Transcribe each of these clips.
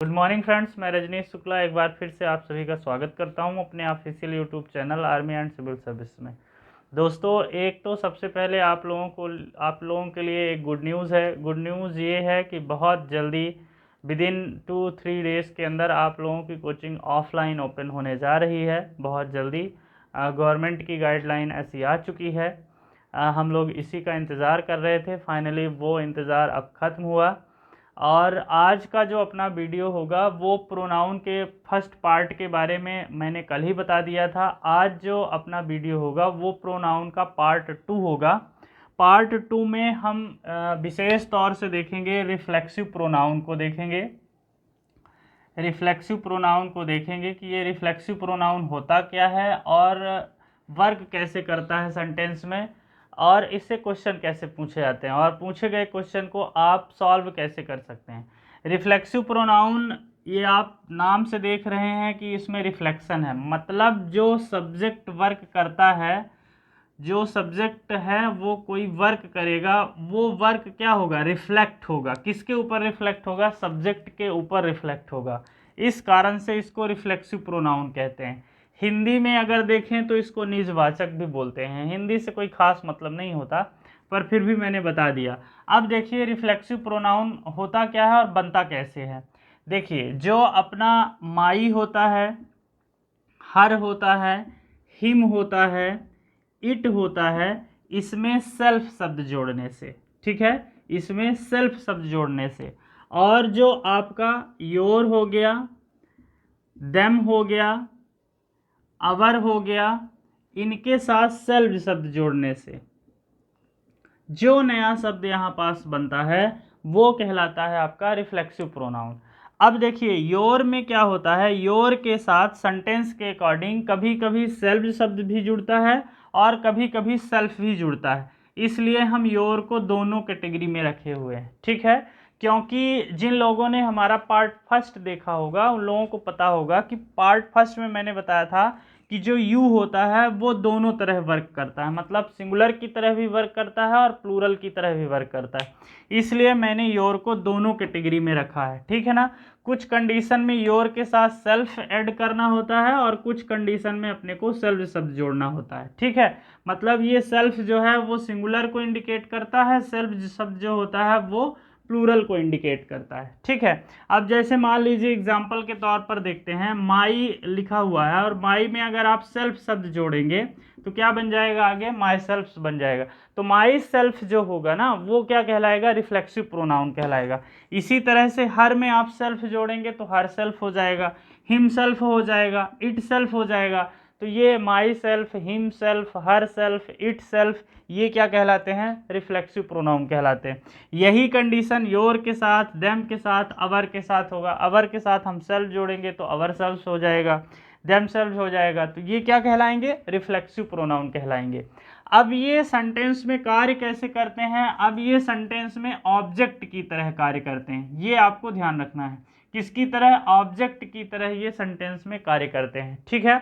Good morning friends, मैं रजनीश शुक्ला एक बार फिर से आप सभी का स्वागत करता हूं अपने official YouTube channel army and civil service में। दोस्तों, एक तो सबसे पहले आप लोगों के लिए एक गुड न्यूज़ है। गुड न्यूज़ ये है कि बहुत जल्दी विद इन 2-3 डेज़ के अंदर आप लोगों की कोचिंग ऑफलाइन ओपन होने जा रही है। बहुत जल्दी गवर्नमेंट की गाइडलाइन ऐसी आ चुकी है। हम लोग इसी का इंतज़ार कर रहे थे। फाइनली वो इंतज़ार अब ख़त्म हुआ और आज का जो अपना वीडियो होगा वो प्रोनाउन के फर्स्ट पार्ट के बारे में मैंने कल ही बता दिया था। आज जो अपना वीडियो होगा वो प्रोनाउन का पार्ट 2 होगा। पार्ट 2 में हम विशेष तौर से देखेंगे रिफ्लेक्सिव प्रोनाउन को देखेंगे। रिफ्लेक्सिव प्रोनाउन को देखेंगे कि ये रिफ्लेक्सिव प्रोनाउन होता क्या है और वर्क कैसे करता है सेंटेंस में, और इससे क्वेश्चन कैसे पूछे जाते हैं और पूछे गए क्वेश्चन को आप सॉल्व कैसे कर सकते हैं। रिफ्लेक्सिव प्रोनाउन, ये आप नाम से देख रहे हैं कि इसमें रिफ्लेक्शन है, मतलब जो सब्जेक्ट वर्क करता है, जो सब्जेक्ट है वो कोई वर्क करेगा, वो वर्क क्या होगा, रिफ्लेक्ट होगा। किसके ऊपर रिफ्लेक्ट होगा? सब्जेक्ट के ऊपर रिफ्लेक्ट होगा। इस कारण से इसको रिफ्लेक्सिव प्रोनाउन कहते हैं। हिंदी में अगर देखें तो इसको निजवाचक भी बोलते हैं। हिंदी से कोई खास मतलब नहीं होता, पर फिर भी मैंने बता दिया। अब देखिए रिफ्लेक्सिव प्रोनाउन होता क्या है और बनता कैसे है। देखिए, जो अपना माई होता है, हर होता है, हिम होता है, इट होता है, इसमें सेल्फ शब्द जोड़ने से, ठीक है, इसमें सेल्फ शब्द जोड़ने से, और जो आपका योर हो गया, देम हो गया, अवर हो गया, इनके साथ सेल्फ शब्द जोड़ने से जो नया शब्द यहाँ पास बनता है वो कहलाता है आपका रिफ्लेक्सिव प्रोनाउन। अब देखिए योर में क्या होता है, योर के साथ सेंटेंस के अकॉर्डिंग कभी कभी सेल्फ शब्द भी जुड़ता है और कभी कभी सेल्फ भी जुड़ता है। इसलिए हम योर को दोनों कैटेगरी में रखे हुए हैं, ठीक है। क्योंकि जिन लोगों ने हमारा पार्ट फर्स्ट देखा होगा उन लोगों को पता होगा कि पार्ट फर्स्ट में मैंने बताया था कि जो यू होता है वो दोनों तरह वर्क करता है, मतलब सिंगुलर की तरह भी वर्क करता है और प्लूरल की तरह भी वर्क करता है। इसलिए मैंने योर को दोनों कैटेगरी में रखा है, ठीक है ना। कुछ कंडीशन में योर के साथ सेल्फ ऐड करना होता है और कुछ कंडीशन में अपने को सेल्फ शब्द जोड़ना होता है, ठीक है। मतलब ये सेल्फ जो है वो सिंगुलर को इंडिकेट करता है, सेल्फ शब्द जो होता है वो प्लूरल को इंडिकेट करता है, ठीक है। अब जैसे मान लीजिए एग्जाम्पल के तौर पर देखते हैं, माई लिखा हुआ है और माई में अगर आप सेल्फ शब्द जोड़ेंगे तो क्या बन जाएगा, आगे माई सेल्फ बन जाएगा। तो माई सेल्फ जो होगा ना वो क्या कहलाएगा, रिफ्लेक्सिव प्रोनाउन कहलाएगा। इसी तरह से हर में आप सेल्फ जोड़ेंगे तो हर सेल्फ हो जाएगा, हिम सेल्फ हो जाएगा, इट सेल्फ हो जाएगा। तो ये my self, him self, her self, it self, ये क्या कहलाते हैं, रिफ्लेक्सिव प्रोनाउन कहलाते हैं। यही कंडीशन योर के साथ, देम के साथ, अवर के साथ होगा। अवर के साथ हम सेल्फ जोड़ेंगे तो अवर सेल्फ हो जाएगा, देम सेल्फ हो जाएगा, तो ये क्या कहलाएंगे, रिफ्लेक्सिव प्रोनाउन कहलाएंगे। अब ये सेंटेंस में कार्य कैसे करते हैं, अब ये सेंटेंस में ऑब्जेक्ट की तरह कार्य करते हैं, ये आपको ध्यान रखना है। किसकी तरह, ऑब्जेक्ट की तरह ये सेंटेंस में कार्य करते हैं, ठीक है।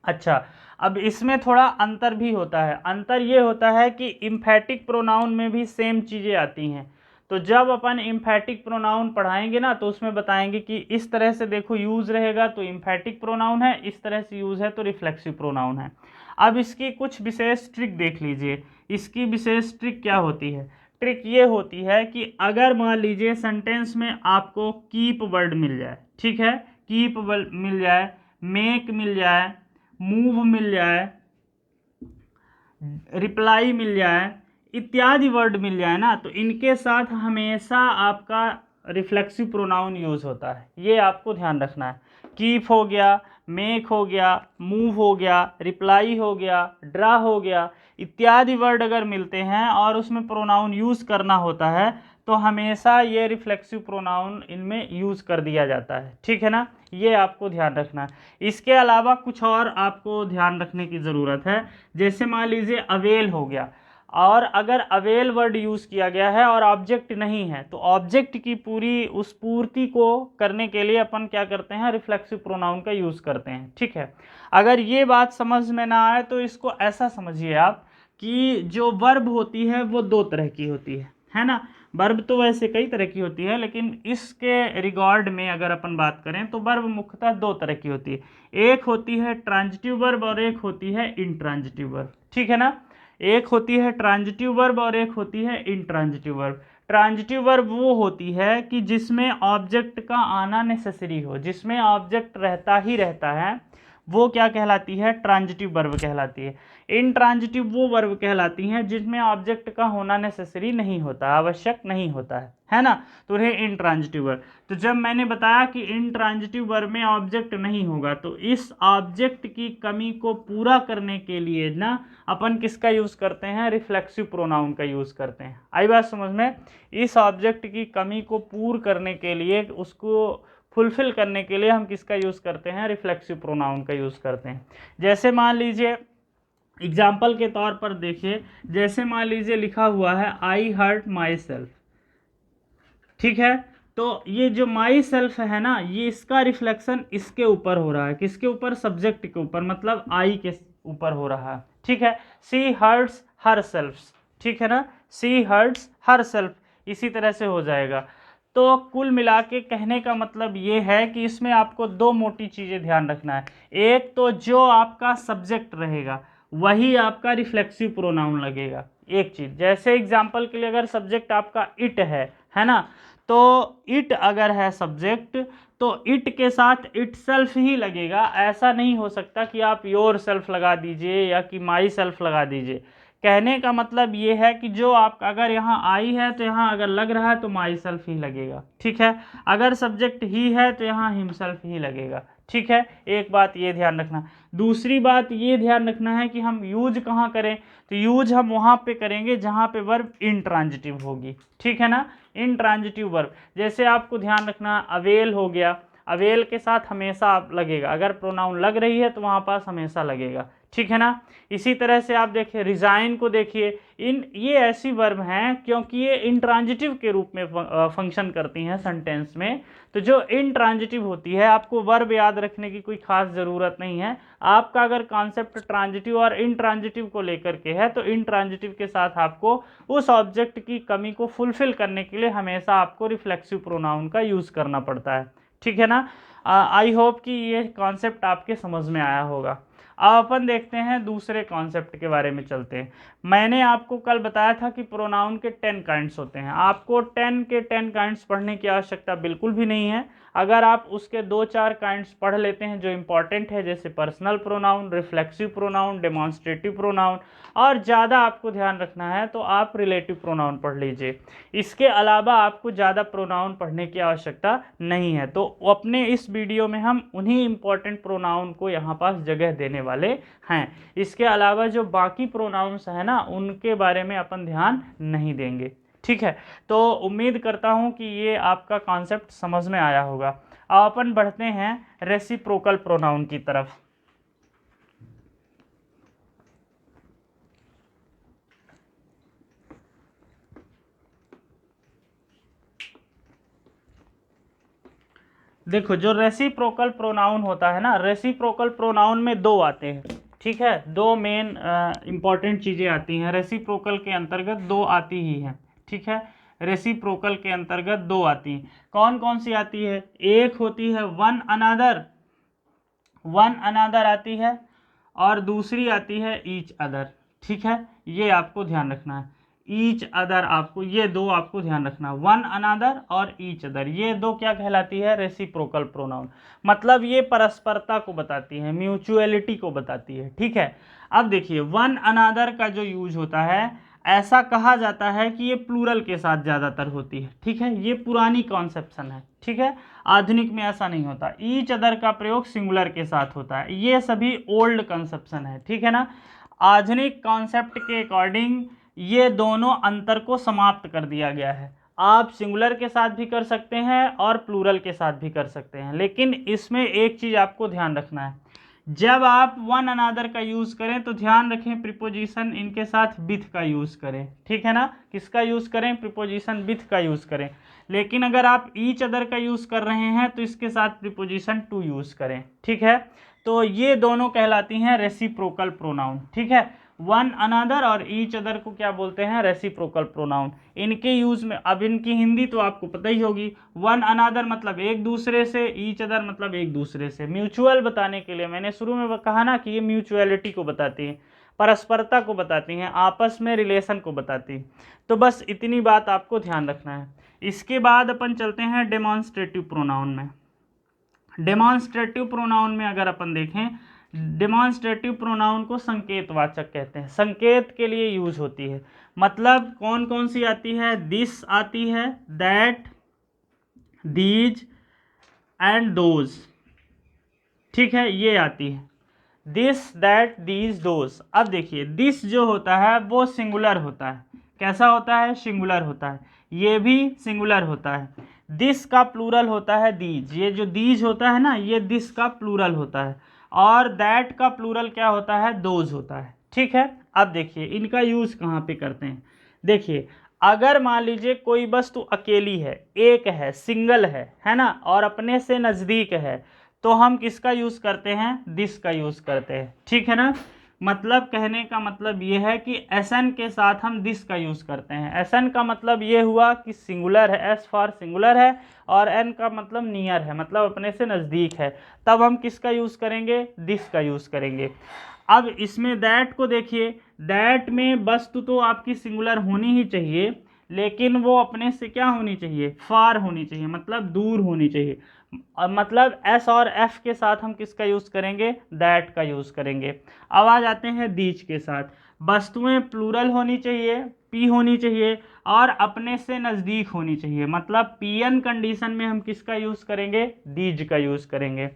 अच्छा, अब इसमें थोड़ा अंतर भी होता है। अंतर ये होता है कि इम्फैटिक प्रोनाउन में भी सेम चीज़ें आती हैं। तो जब अपन इम्फैटिक प्रोनाउन पढ़ाएंगे ना तो उसमें बताएंगे कि इस तरह से देखो यूज़ रहेगा तो इम्फैटिक प्रोनाउन है, इस तरह से यूज़ है तो रिफ्लेक्सिव प्रोनाउन है। अब इसकी कुछ विशेष ट्रिक देख लीजिए। इसकी विशेष ट्रिक क्या होती है, ट्रिक ये होती है कि अगर मान लीजिए सेंटेंस में आपको कीप वर्ड मिल जाए, ठीक है, कीप वर्ड मिल जाए, मेक मिल जाए, मूव मिल जाए, रिप्लाई मिल जाए, इत्यादि वर्ड मिल जाए ना, तो इनके साथ हमेशा आपका रिफ्लेक्सिव प्रोनाउन यूज होता है। ये आपको ध्यान रखना है। कीप हो गया, मेक हो गया, मूव हो गया, रिप्लाई हो गया, ड्रा हो गया, इत्यादि वर्ड अगर मिलते हैं और उसमें प्रोनाउन यूज करना होता है तो हमेशा ये रिफ्लेक्सिव प्रोनाउन इनमें यूज कर दिया जाता है, ठीक है ना। ये आपको ध्यान रखना है। इसके अलावा कुछ और आपको ध्यान रखने की ज़रूरत है। जैसे मान लीजिए अवेल हो गया, और अगर अवेल वर्ड यूज़ किया गया है और ऑब्जेक्ट नहीं है तो ऑब्जेक्ट की पूरी उस पूर्ति को करने के लिए अपन क्या करते हैं, रिफ्लेक्सिव प्रोनाउन का यूज़ करते हैं, ठीक है। अगर ये बात समझ में ना आए तो इसको ऐसा समझिए आप कि जो वर्ब होती है वो दो तरह की होती है ना। वर्ब तो वैसे कई तरह की होती है, लेकिन इसके रिगार्ड में अगर अपन बात करें तो वर्ब मुख्यतः दो तरह की होती है। एक होती है ट्रांजिटिव वर्ब और एक होती है इंट्रांजिटिव वर्ब, ठीक है ना। एक होती है ट्रांजिटिव वर्ब और एक होती है इंट्रांजिटिव वर्ब। ट्रांजिटिव वर्ब वो होती है कि जिसमें ऑब्जेक्ट का आना नेसेसरी हो, जिसमें ऑब्जेक्ट रहता ही रहता है, वो क्या कहलाती है, ट्रांजिटिव वर्ब कहलाती है। इंट्रांजिटिव वो वर्ब कहलाती हैं जिसमें ऑब्जेक्ट का होना नेसेसरी नहीं होता, आवश्यक नहीं होता है ना, तो ये इंट्रांजिटिव वर्ब। तो जब मैंने बताया कि इंट्रांजिटिव वर्ब में ऑब्जेक्ट नहीं होगा, तो इस ऑब्जेक्ट की कमी को पूरा करने के लिए ना अपन किसका यूज करते हैं, रिफ्लेक्सिव प्रोनाउन का यूज करते हैं। आई बात समझ में। इस ऑब्जेक्ट की कमी को पूर्ण करने के लिए, उसको फुलफिल करने के लिए हम किसका यूज करते हैं, रिफ्लेक्सिव प्रोनाउन का यूज करते हैं। जैसे मान लीजिए एग्जाम्पल के तौर पर देखिए, जैसे मान लीजिए लिखा हुआ है आई हर्ट माई सेल्फ, ठीक है। तो ये जो माई सेल्फ है ना, ये इसका रिफ्लेक्शन इसके ऊपर हो रहा है, किसके ऊपर, सब्जेक्ट के ऊपर, मतलब आई के ऊपर हो रहा है, ठीक है। सी हर्ट्स हर सेल्फ, ठीक है ना, सी हर्ट्स हर सेल्फ, इसी तरह से हो जाएगा। तो कुल मिला के कहने का मतलब ये है कि इसमें आपको दो मोटी चीज़ें ध्यान रखना है। एक तो जो आपका सब्जेक्ट रहेगा वही आपका रिफ्लेक्सिव प्रोनाउन लगेगा, एक चीज़। जैसे एग्जांपल के लिए अगर सब्जेक्ट आपका इट है ना, तो इट अगर है सब्जेक्ट तो इट के साथ इट सेल्फ ही लगेगा। ऐसा नहीं हो सकता कि आप योर सेल्फ लगा दीजिए या कि माई सेल्फ लगा दीजिए। कहने का मतलब ये है कि जो आप अगर यहाँ आई है तो यहाँ अगर लग रहा है तो माई सेल्फ ही लगेगा, ठीक है। अगर सब्जेक्ट ही है तो यहाँ हिमसेल्फ ही लगेगा, ठीक है। एक बात ये ध्यान रखना। दूसरी बात ये ध्यान रखना है कि हम यूज कहाँ करें, तो यूज हम वहाँ पे करेंगे जहाँ पे वर्ब इंट्रांजिटिव होगी, ठीक है ना, इंट्रांजिटिव वर्ब। जैसे आपको ध्यान रखना, अवेल हो गया, अवेल के साथ हमेशा आप लगेगा, अगर प्रोनाउन लग रही है तो वहाँ पास हमेशा लगेगा, ठीक है ना। इसी तरह से आप देखिए रिजाइन को देखिए, ये ऐसी वर्ब हैं क्योंकि ये इंट्रांजिटिव के रूप में फंक्शन करती हैं सेंटेंस में। तो जो इंट्रांजिटिव होती है, आपको वर्ब याद रखने की कोई खास ज़रूरत नहीं है। आपका अगर कॉन्सेप्ट ट्रांजिटिव और इंट्रांजिटिव को लेकर के है, तो इंट्रांजिटिव के साथ आपको उस ऑब्जेक्ट की कमी को फुलफिल करने के लिए हमेशा आपको रिफ्लेक्सिव प्रोनाउन का यूज़ करना पड़ता है, ठीक है ना। आई होप कि ये कॉन्सेप्ट आपके समझ में आया होगा। अब अपन देखते हैं दूसरे कॉन्सेप्ट के बारे में चलते हैं। मैंने आपको कल बताया था कि प्रोनाउन के 10 काइंड्स होते हैं। आपको 10 के 10 काइंड्स पढ़ने की आवश्यकता बिल्कुल भी नहीं है। अगर आप उसके 2-4 काइंड्स पढ़ लेते हैं जो इंपॉर्टेंट है, जैसे personal pronoun, reflexive pronoun, demonstrative pronoun, और ज़्यादा आपको ध्यान रखना है तो आप रिलेटिव प्रोनाउन पढ़ लीजिए। इसके अलावा आपको ज़्यादा प्रोनाउन पढ़ने की आवश्यकता नहीं है। तो अपने इस वीडियो में हम उन्हीं इंपॉर्टेंट प्रोनाउन को यहाँ पास जगह देने वाले हैं। इसके अलावा जो बाकी प्रोनाउंस हैं ना, उनके बारे में अपन ध्यान नहीं देंगे, ठीक है। तो उम्मीद करता हूँ कि ये आपका कॉन्सेप्ट समझ में आया होगा। अब अपन बढ़ते हैं रेसिप्रोकल प्रोनाउन की तरफ। देखो, जो रेसिप्रोकल प्रोनाउन होता है ना, रेसिप्रोकल प्रोनाउन में दो आते हैं, ठीक है। दो मेन इंपॉर्टेंट चीज़ें आती हैं रेसिप्रोकल के अंतर्गत, दो आती ही हैं, ठीक है। रेसिप्रोकल के अंतर्गत दो आती हैं। कौन कौन सी आती है? एक होती है वन अनदर, वन अनदर आती है, और दूसरी आती है ईच अदर, ठीक है। ये आपको ध्यान रखना है। ईच अदर, आपको ये दो आपको ध्यान रखना, वन अनदर और ईच अदर, ये दो क्या कहलाती है? Reciprocal pronoun. मतलब ये परस्परता को बताती है, म्यूचुअलिटी को बताती है, ठीक है। अब देखिए, वन अनदर का जो यूज होता है, ऐसा कहा जाता है कि ये प्लूरल के साथ ज़्यादातर होती है, ठीक है। ये पुरानी कॉन्सेप्शन है, ठीक है। आधुनिक में ऐसा नहीं होता। ईच अदर का प्रयोग सिंगुलर के साथ होता है। ये सभी ओल्ड कंसेप्शन है, ठीक है ना। आधुनिक कॉन्सेप्ट के अकॉर्डिंग ये दोनों अंतर को समाप्त कर दिया गया है। आप सिंगुलर के साथ भी कर सकते हैं और प्लूरल के साथ भी कर सकते हैं, लेकिन इसमें एक चीज़ आपको ध्यान रखना है, जब आप वन अनदर का यूज़ करें तो ध्यान रखें प्रीपोजिशन इनके साथ विथ का यूज़ करें, ठीक है ना। किसका यूज़ करें? प्रीपोजिशन विथ का यूज़ करें। लेकिन अगर आप ईच अदर का यूज़ कर रहे हैं तो इसके साथ प्रीपोजिशन टू यूज़ करें, ठीक है। तो ये दोनों कहलाती हैं रेसिप्रोकल प्रोनाउन, ठीक है। वन अनदर और ईच अदर को क्या बोलते हैं, रेसिप्रोकल प्रोनाउन। इनके यूज में अब इनकी हिंदी तो आपको पता ही होगी। वन अनदर मतलब एक दूसरे से, ईच अदर मतलब एक दूसरे से। म्यूचुअल बताने के लिए मैंने शुरू में कहा ना कि ये म्यूचुअलिटी को बताती है, परस्परता को बताती हैं, आपस में रिलेशन को बताती है। तो बस इतनी बात आपको ध्यान रखना है। इसके बाद अपन चलते हैं डेमॉन्स्ट्रेटिव प्रोनाउन में। डेमॉन्स्ट्रेटिव प्रोनाउन में अगर अपन देखें, डेमॉन्स्ट्रेटिव प्रोनाउन को संकेतवाचक कहते हैं, संकेत के लिए यूज होती है। मतलब कौन कौन सी आती है, दिस आती है, दैट, दीज एंड दोज, ठीक है, ये आती है, दिस दैट दीज दोज। अब देखिए दिस जो होता है वो सिंगुलर होता है। कैसा होता है, सिंगुलर होता है। ये भी सिंगुलर होता है। दिस का प्लूरल होता है दीज, ये जो दीज होता है ना ये दिस का प्लूरल होता है। और दैट का प्लूरल क्या होता है, दोज होता है, ठीक है। अब देखिए इनका यूज कहाँ पे करते हैं। देखिए अगर मान लीजिए कोई वस्तु अकेली है, एक है, सिंगल है ना, और अपने से नज़दीक है, तो हम किसका यूज़ करते हैं, दिस का यूज़ करते हैं, ठीक है ना। मतलब कहने का मतलब ये है कि एसन के साथ हम दिस का यूज़ करते हैं। एसन का मतलब ये हुआ कि सिंगुलर है, एस फॉर सिंगुलर है, और एन का मतलब नियर है, मतलब अपने से नज़दीक है, तब हम किसका यूज़ करेंगे, दिस का यूज़ करेंगे। अब इसमें दैट को देखिए, दैट में वस्तु तो आपकी सिंगुलर होनी ही चाहिए, लेकिन वो अपने से क्या होनी चाहिए, फार होनी चाहिए, मतलब दूर होनी चाहिए। मतलब एस और एफ के साथ हम किसका यूज़ करेंगे, दैट का यूज़ करेंगे। अब आ जाते हैं दीज के साथ, वस्तुएं प्लूरल होनी चाहिए, पी होनी चाहिए, और अपने से नज़दीक होनी चाहिए, मतलब पीएन कंडीशन में हम किसका यूज़ करेंगे, दीज का यूज़ करेंगे।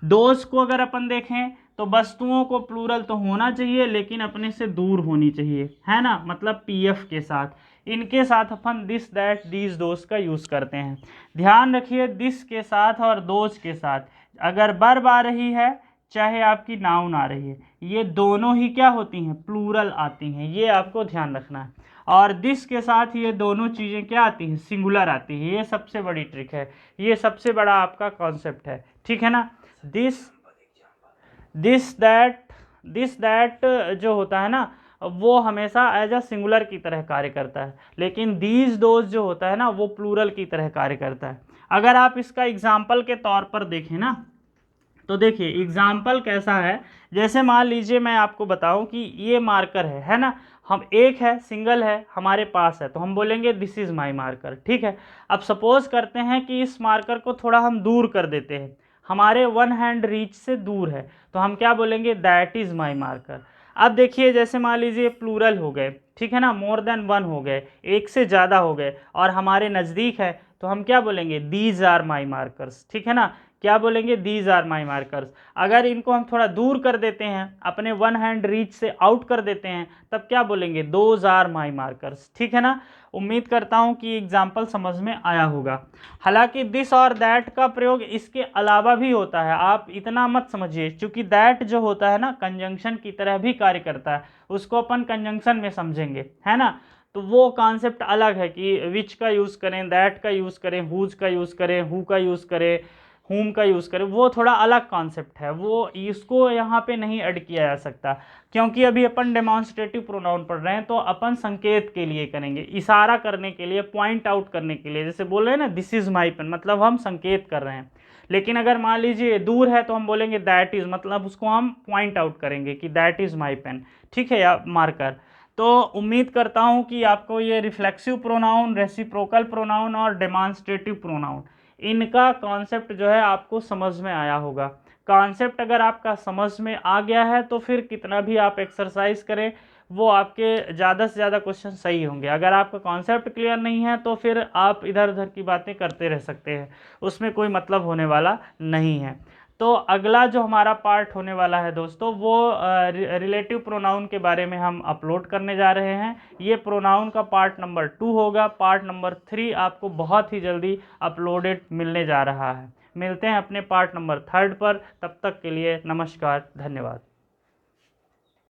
दोज को अगर अपन देखें तो वस्तुओं को प्लूरल तो होना चाहिए लेकिन अपने से दूर होनी चाहिए, है ना, मतलब पीएफ के साथ। इनके साथ अपन दिस दैट दीज दोज का यूज़ करते हैं। ध्यान रखिए दिस के साथ और दोज के साथ अगर वर्ब आ रही है चाहे आपकी नाउन आ रही है, ये दोनों ही क्या होती हैं, प्लूरल आती हैं, ये आपको ध्यान रखना है। और दिस के साथ ये दोनों चीज़ें क्या आती हैं, सिंगुलर आती है। ये सबसे बड़ी ट्रिक है, ये सबसे बड़ा आपका कॉन्सेप्ट है, ठीक है ना। दिस दैट जो होता है ना वो हमेशा एज अ सिंगुलर की तरह कार्य करता है, लेकिन दीज दोज जो होता है ना वो प्लूरल की तरह कार्य करता है। अगर आप इसका एग्जाम्पल के तौर पर देखें ना, तो देखिए एग्जाम्पल कैसा है, जैसे मान लीजिए मैं आपको बताऊं कि ये मार्कर है ना, हम एक है, सिंगल है, हमारे पास है, तो हम बोलेंगे दिस इज़ माई मार्कर, ठीक है। अब सपोज करते हैं कि इस मार्कर को थोड़ा हम दूर कर देते हैं, हमारे वन हैंड रीच से दूर है, तो हम क्या बोलेंगे, दैट इज़ माई मार्कर। अब देखिए जैसे मान लीजिए प्लूरल हो गए, ठीक है ना, मोर देन वन हो गए, एक से ज़्यादा हो गए, और हमारे नज़दीक है, तो हम क्या बोलेंगे, दीज आर माई मार्कर्स, ठीक है ना, क्या बोलेंगे, दीज आर माई मार्कर्स। अगर इनको हम थोड़ा दूर कर देते हैं, अपने वन हैंड रीच से आउट कर देते हैं, तब क्या बोलेंगे, दोज आर माई मार्कर्स, ठीक है ना। उम्मीद करता हूं कि एग्जाम्पल समझ में आया होगा। हालांकि दिस और दैट का प्रयोग इसके अलावा भी होता है, आप इतना मत समझिए, क्योंकि दैट जो होता है ना कंजंक्शन की तरह भी कार्य करता है, उसको अपन कंजंक्शन में समझेंगे, है ना। तो वो कॉन्सेप्ट अलग है कि विच का यूज़ करें, दैट का यूज़ करें, हुज का यूज़ करें, हु का यूज़ करें, हुम का यूज़ करें, वो थोड़ा अलग कॉन्सेप्ट है, वो इसको यहाँ पे नहीं ऐड किया जा सकता, क्योंकि अभी अपन डेमॉन्स्ट्रेटिव प्रोनाउन पढ़ रहे हैं, तो अपन संकेत के लिए करेंगे, इशारा करने के लिए, पॉइंट आउट करने के लिए। जैसे बोल रहे हैं ना दिस इज़ माई पेन, मतलब हम संकेत कर रहे हैं। लेकिन अगर मान लीजिए दूर है तो हम बोलेंगे दैट इज़, मतलब उसको हम पॉइंट आउट करेंगे कि दैट इज़ माई पेन, ठीक है, या मार्कर। तो उम्मीद करता हूँ कि आपको ये रिफ्लेक्सिव प्रोनाउन, रेसिप्रोकल प्रोनाउन और डेमॉन्स्ट्रेटिव प्रोनाउन, इनका कॉन्सेप्ट जो है आपको समझ में आया होगा। कॉन्सेप्ट अगर आपका समझ में आ गया है तो फिर कितना भी आप एक्सरसाइज करें वो आपके ज़्यादा से ज़्यादा क्वेश्चन सही होंगे। अगर आपका कॉन्सेप्ट क्लियर नहीं है तो फिर आप इधर उधर की बातें करते रह सकते हैं, उसमें कोई मतलब होने वाला नहीं है। तो अगला जो हमारा पार्ट होने वाला है दोस्तों, वो रिलेटिव प्रोनाउन के बारे में हम अपलोड करने जा रहे हैं। ये प्रोनाउन का पार्ट नंबर 2 होगा। पार्ट नंबर 3 आपको बहुत ही जल्दी अपलोडेड मिलने जा रहा है। मिलते हैं अपने पार्ट नंबर 3 पर, तब तक के लिए नमस्कार, धन्यवाद।